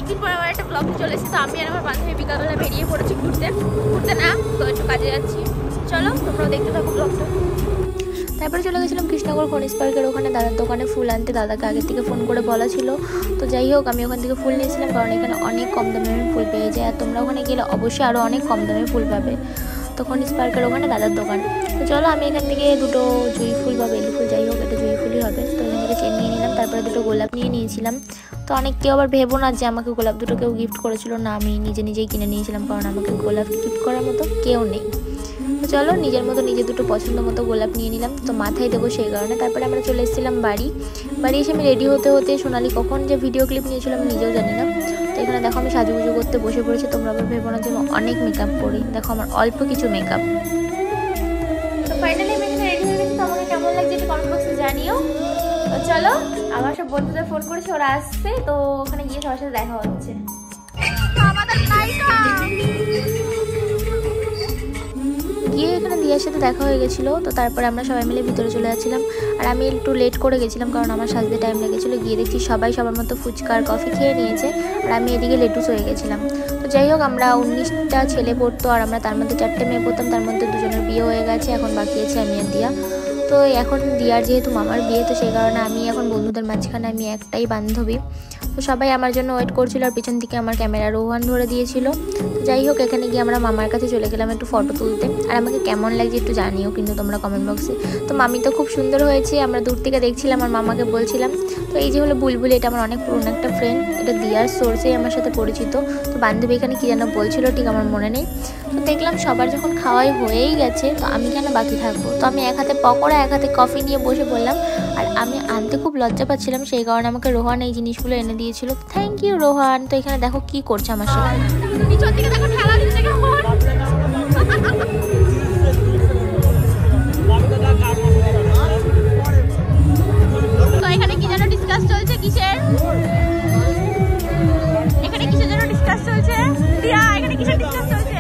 অনেকদিন পর আমার একটা ব্লগ চলে এসেছে। তো আমি আর আমার বান্ধবী বিকালবেলা বেরিয়ে পড়েছি ঘুরতে না তো একটু কাজে যাচ্ছি। চলো তোমরাও দেখতে থাকো ব্লগটা। তারপরে চলে গেছিলাম কৃষ্ণনগর খনিজ পার্কের ওখানে দাদার দোকানে ফুল আনতে। দাদাকে আগের থেকে ফোন করে বলা ছিল। তো যাই হোক আমি ওখান থেকে ফুল নিয়েছিলাম, কারণ এখানে অনেক কম দামে ফুল পেয়ে যায়। আর তোমরা ওখানে গেলে অবশ্যই আরও অনেক কম দামে ফুল পাবে। তো খনিজ পার্কের ওখানে দাদার দোকান। তো চলো আমি এখান থেকে দুটো জুঁই ফুল বা বেলি ফুল, যাই হোক এটা জুঁই ফুলই হবে, তো এখান থেকে চেন নিয়ে নিলাম। তারপরে দুটো গোলাপ নিয়ে নিয়েছিলাম। তো অনেক কেউ আবার ভেবো না যে আমাকে গোলাপ দুটো কেউ গিফট করেছিল, না আমি নিজেই কিনে নিয়েছিলাম, কারণ আমাকে গোলাপ গিফট করার মতো কেউ নেই। তো চলো নিজের মতো নিজে দুটো পছন্দ মতো গোলাপ নিয়ে নিলাম, তো মাথায় দেবো সেই কারণে। তারপরে আমরা চলে এসেছিলাম বাড়ি এসে আমি রেডি হতে সোনালি কখন যে ভিডিও ক্লিপ নিয়েছিল আমি নিজেও জানি না। তো এখানে দেখো আমি সাজুগুজু করতে বসে পড়েছি। তোমরা আবার ভেবো না যে আমি অনেক মেকআপ করি, দেখো আমার অল্প কিছু মেকআপ। তো ফাইনালি আমি এখানে রেডি হয়ে গেছি। তো আমাকে কেমন লাগছে একটু কমেন্ট বক্সে জানিও। তো চলো আমার সব বন্ধুদের ফোন করেছি, ওরা আসছে, তো ওখানে গিয়ে সবার সাথে দেখা হচ্ছে। গিয়ে এখানে দিয়ার সাথে দেখা হয়ে গেছিলো। তো তারপরে আমরা সবাই মিলে ভিতরে চলে যাচ্ছিলাম। আর আমি একটু লেট করে গেছিলাম, কারণ আমার সাজতে টাইম লেগেছিলো। গিয়ে দেখছি সবাই সবার মতো ফুচকা আর কফি খেয়ে নিয়েছে, আর আমি এদিকে লেটুস হয়ে গেছিলাম। তো যাই হোক আমরা 19টা ছেলে পড়তো, আর আমরা তার মধ্যে 4টে মেয়ে পড়তাম। তার মধ্যে 2জনের বিয়ে হয়ে গেছে, এখন বাকি আছে আমি আর দিয়া। তো এখন দিয়ার যেহেতু মামার বিয়ে, তো সেই কারণে আমি এখন বন্ধুদের মাঝখানে আমি একটাই বান্ধবী। তো সবাই আমার জন্য ওয়েট করছিল, আর পিছন থেকে আমার ক্যামেরা রোহান ধরে দিয়েছিল। যাই হোক এখানে গিয়ে আমরা মামার কাছে চলে গেলাম একটু ফটো তুলতে। আর আমাকে কেমন লাগছে একটু জানিও কিন্তু তোমরা কমেন্ট বক্সে। তো মামি তো খুব সুন্দর হয়েছে, আমরা দূর থেকে দেখছিলাম আর মামাকে বলছিলাম। তো এই যে হলো বুলবুলি, এটা আমার অনেক পুরনো একটা ফ্রেন্ড, এটা দিয়ার সোর্সেই আমার সাথে পরিচিত। তো বান্ধবী এখানে কী যেন বলছিল ঠিক আমার মনে নেই। তো দেখলাম সবার যখন খাওয়াই হয়েই গেছে, তো আমি কেন বাকি থাকবো। তো আমি এক হাতে পকোড়া এক হাতে কফি নিয়ে বসে বললাম। আর আমি আনতে খুব লজ্জা পাচ্ছিলাম, সেই কারণে আমাকে রোহান এই জিনিসগুলো এনে দিয়েছিল। Thank you Rohan. তো এখানে দেখো কি করছে আমার সাথে, পিছন থেকে দেখো ঠেলা দিচ্ছে কেমন। তো এখানে কি যেন ডিসকাস চলছে, কিসের এখানে কিসের যেন ডিসকাস চলছে। দিয়া এখানে কিসের ডিসকাস চলছে।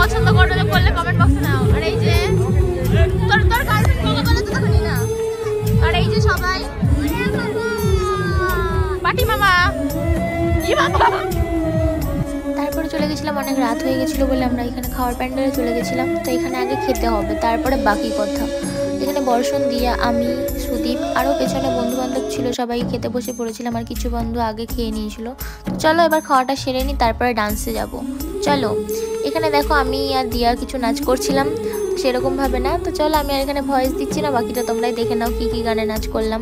পছন্দ করলে কমেন্ট বক্সে নাও। আর এই যে তোর গার্লফ্রেন্ড কোন বলে তো দেখনি না। আর এই যে সবাই পাটি মামা কি বাবা। তারপরে চলে গেছিলাম, অনেক রাত হয়ে গেছিল বলে আমরা এখানে খাওয়ার প্যান্ডেলে চলে গেছিলাম। তো এখানে আগে খেতে হবে, তারপরে বাকি কথা। এখানে বর্ষণ দিয়া আমি সুদীপ আরও পেছনে বন্ধু বান্ধব ছিল, সবাই খেতে বসে পড়েছিলাম। আর কিছু বন্ধু আগে খেয়ে নিয়েছিল। তো চলো এবার খাওয়াটা সেরে নিই, তারপরে ডান্সে যাব। চলো এখানে দেখো আমি আর দিয়া কিছু নাচ করছিলাম, সেরকম ভাবে না। তো চলো আমি আর এখানে ভয়েস দিচ্ছি না, বাকিটা তোমরাই দেখে নাও কি কি গানে নাচ করলাম।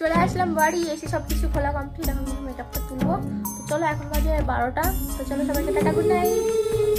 চলে আসলাম বাড়ি এসে সবকিছু খোলা কমপ্লিট, এখন মেকআপটা তুলবো। তো চলো এখন বাজে 12টা। তো চলো সবাইকে টাটা, গুড নাইট।